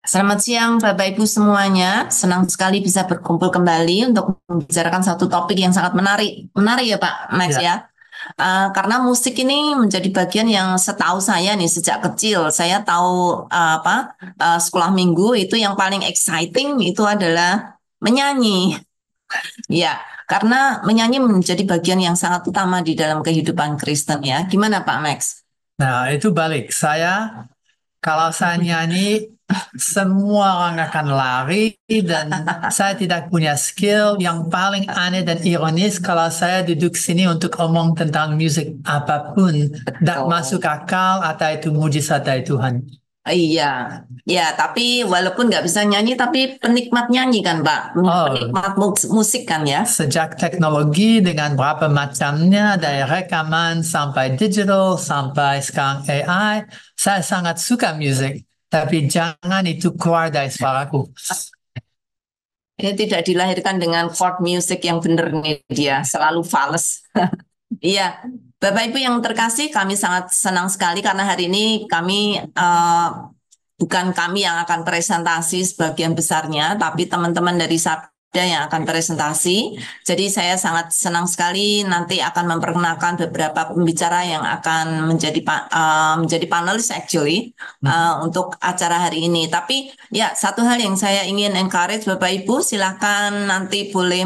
Selamat siang Bapak Ibu semuanya. Senang sekali bisa berkumpul kembali untuk membicarakan satu topik yang sangat menarik. Menarik ya Pak Max Ya, ya. Karena musik ini menjadi bagian yang setahu saya nih sejak kecil. Saya tahu sekolah minggu itu yang paling exciting itu adalah menyanyi. Ya, karena menyanyi menjadi bagian yang sangat utama di dalam kehidupan Kristen ya. Gimana Pak Max? nah itu balik. Kalau saya nyanyi, semua orang akan lari dan saya tidak punya skill. Yang paling aneh dan ironis kalau saya duduk sini untuk omong tentang musik apapun, tidak masuk Betul. akal atau itu mujizat dari Tuhan. Iya, ya, tapi walaupun nggak bisa nyanyi, tapi penikmat nyanyi kan, Pak? Oh, Penikmat musik kan ya? sejak teknologi dengan berapa macamnya, dari rekaman sampai digital, sampai sekarang AI, saya sangat suka musik. Tapi jangan itu keluar dari suaraku. Ini tidak dilahirkan dengan chord music yang benar nih dia, selalu fals. Iya, Bapak Ibu yang terkasih, kami sangat senang sekali karena hari ini kami bukan kami yang akan presentasi sebagian besarnya, tapi teman-teman dari Sabda yang akan presentasi. Jadi saya sangat senang sekali nanti akan memperkenalkan beberapa pembicara yang akan menjadi panelis actually untuk acara hari ini. Tapi ya satu hal yang saya ingin encourage Bapak Ibu, silakan nanti boleh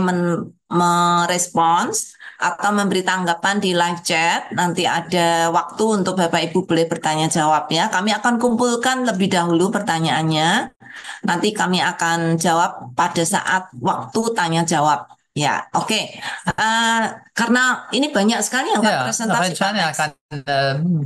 merespons atau memberi tanggapan di live chat. Nanti ada waktu untuk Bapak Ibu boleh bertanya jawab ya. Kami akan kumpulkan lebih dahulu pertanyaannya. Nanti kami akan jawab pada saat waktu tanya jawab. Ya, oke. Karena ini banyak sekali yang akan Ya, presentasi Pak rencana Max. akan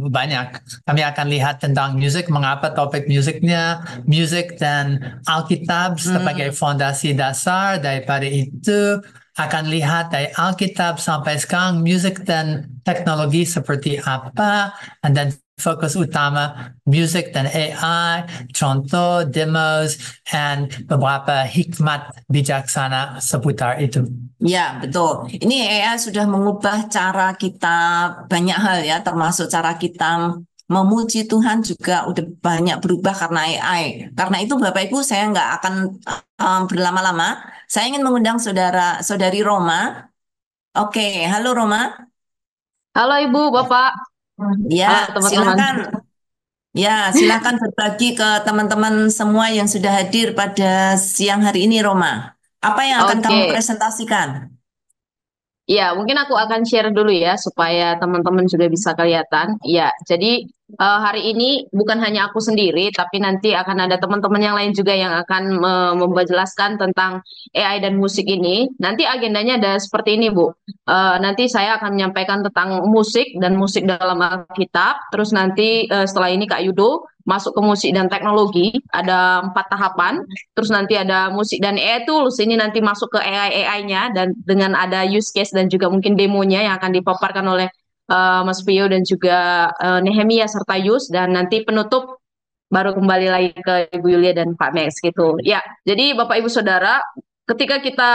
banyak. Kami akan lihat tentang musik, mengapa topik musiknya, musik dan Alkitab sebagai Hmm. fondasi dasar. Daripada itu, akan lihat dari Alkitab sampai sekarang, musik dan teknologi seperti apa, dan fokus utama musik dan AI, contoh, demos, dan beberapa hikmat bijaksana seputar itu. Ya, betul. Ini AI sudah mengubah cara kita banyak hal ya, termasuk cara kita memuji Tuhan juga udah banyak berubah karena AI. Karena itu Bapak Ibu saya nggak akan berlama-lama. Saya ingin mengundang saudari Roma. Oke, halo Roma. Halo Ibu, Bapak, halo Ya, teman-teman. silakan. Ya, silakan berbagi ke teman-teman semua yang sudah hadir pada siang hari ini, Roma. Apa yang akan kamu Oke, presentasikan? ya mungkin aku akan share dulu ya supaya teman-teman juga bisa kelihatan. Ya, jadi hari ini bukan hanya aku sendiri, tapi nanti akan ada teman-teman yang lain juga yang akan memjelaskan tentang AI dan musik ini. Nanti agendanya ada seperti ini, Bu. Nanti saya akan menyampaikan tentang musik dan musik dalam Alkitab. Terus nanti setelah ini Kak Yudo masuk ke musik dan teknologi. Ada 4 tahapan. Terus nanti ada musik dan AI tools ini nanti masuk ke AI-nya dan dengan ada use case dan juga mungkin demonya yang akan dipaparkan oleh Mas Pio dan juga Nehemia serta Yus dan nanti penutup baru kembali lagi ke Ibu Yulia dan Pak Max gitu. Ya, jadi Bapak Ibu Saudara, ketika kita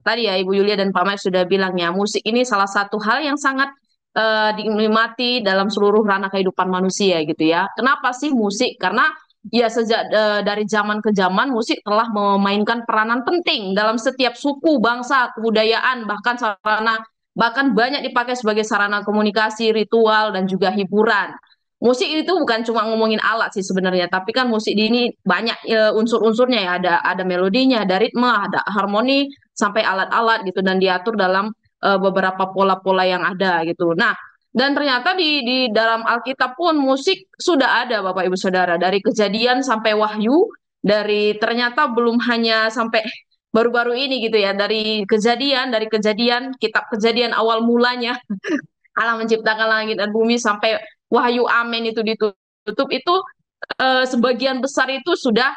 tadi ya Ibu Yulia dan Pak Max sudah bilang ya, musik ini salah satu hal yang sangat dinikmati dalam seluruh ranah kehidupan manusia gitu ya. Kenapa sih musik? Karena ya sejak dari zaman ke zaman musik telah memainkan peranan penting dalam setiap suku, bangsa, kebudayaan, bahkan banyak dipakai sebagai sarana komunikasi, ritual dan juga hiburan. Musik itu bukan cuma ngomongin alat sih sebenarnya, tapi kan musik ini banyak unsur-unsurnya ya, ada melodinya, ada ritme, ada harmoni sampai alat-alat gitu dan diatur dalam beberapa pola-pola yang ada gitu. Nah, dan ternyata di dalam Alkitab pun musik sudah ada Bapak Ibu Saudara dari Kejadian sampai Wahyu, dari ternyata belum hanya sampai baru-baru ini gitu ya, dari kejadian kitab Kejadian awal mulanya Allah menciptakan langit dan bumi sampai Wahyu Amin itu ditutup itu sebagian besar itu sudah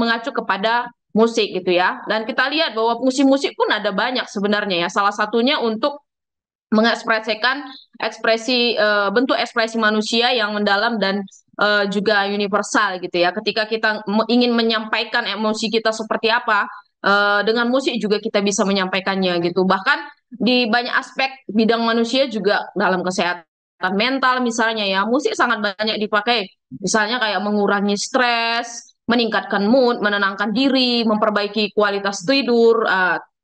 mengacu kepada musik gitu ya. Dan kita lihat bahwa musik-musik pun ada banyak sebenarnya ya. Salah satunya untuk mengekspresikan bentuk ekspresi manusia yang mendalam dan juga universal gitu ya. Ketika kita ingin menyampaikan emosi kita seperti apa, dengan musik juga kita bisa menyampaikannya gitu. Bahkan di banyak aspek bidang manusia juga dalam kesehatan mental misalnya ya, musik sangat banyak dipakai. Misalnya kayak mengurangi stres, meningkatkan mood, menenangkan diri, memperbaiki kualitas tidur.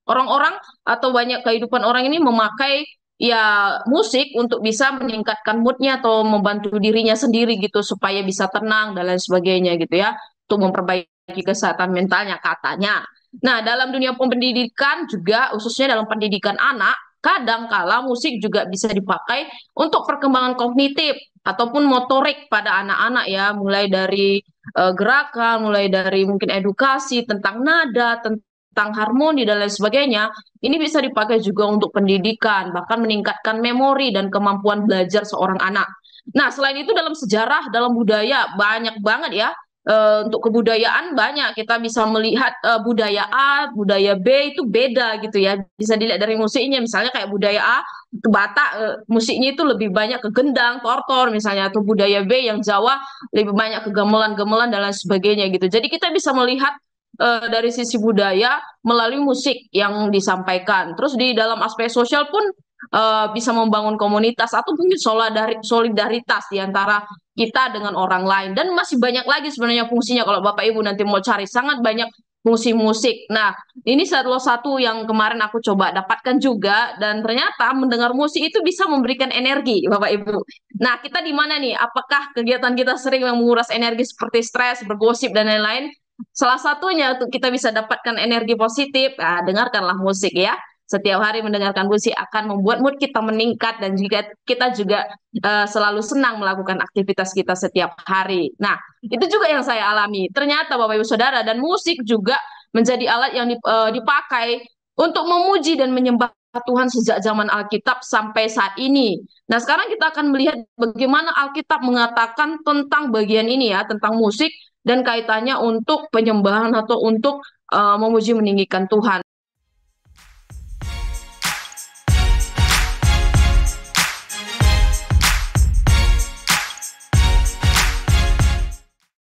Orang-orang atau banyak kehidupan orang ini memakai ya musik untuk bisa meningkatkan moodnya atau membantu dirinya sendiri gitu supaya bisa tenang dan lain sebagainya gitu ya, untuk memperbaiki kesehatan mentalnya katanya. Nah, dalam dunia pendidikan juga, khususnya dalam pendidikan anak, kadang kala musik juga bisa dipakai untuk perkembangan kognitif ataupun motorik pada anak-anak ya, mulai dari gerakan, mulai dari mungkin edukasi tentang nada, tentang harmoni dan lain sebagainya. Ini bisa dipakai juga untuk pendidikan, bahkan meningkatkan memori dan kemampuan belajar seorang anak. Nah, selain itu dalam sejarah, dalam budaya banyak banget ya. Untuk kebudayaan banyak kita bisa melihat budaya A, budaya B itu beda gitu ya. Bisa dilihat dari musiknya, misalnya kayak budaya A ke Batak, musiknya itu lebih banyak ke gendang, tortor misalnya, atau budaya B yang Jawa lebih banyak ke gamelan-gamelan dan lain sebagainya gitu. Jadi kita bisa melihat dari sisi budaya melalui musik yang disampaikan. Terus di dalam aspek sosial pun bisa membangun komunitas atau mungkin solidaritas di antara kita dengan orang lain. Dan masih banyak lagi sebenarnya fungsinya kalau Bapak Ibu nanti mau cari, sangat banyak fungsi musik. Nah, ini salah satu yang kemarin aku coba dapatkan juga, dan ternyata mendengar musik itu bisa memberikan energi, Bapak Ibu. Nah, kita di mana nih? Apakah kegiatan kita sering menguras energi seperti stres, bergosip, dan lain-lain? Salah satunya untuk kita bisa dapatkan energi positif, nah, dengarkanlah musik ya. Setiap hari mendengarkan musik akan membuat mood kita meningkat, dan juga kita juga selalu senang melakukan aktivitas kita setiap hari. Nah, itu juga yang saya alami. Ternyata Bapak Ibu Saudara, dan musik juga menjadi alat yang dipakai untuk memuji dan menyembah Tuhan sejak zaman Alkitab sampai saat ini. Nah, sekarang kita akan melihat bagaimana Alkitab mengatakan tentang bagian ini ya, tentang musik dan kaitannya untuk penyembahan atau untuk memuji meninggikan Tuhan.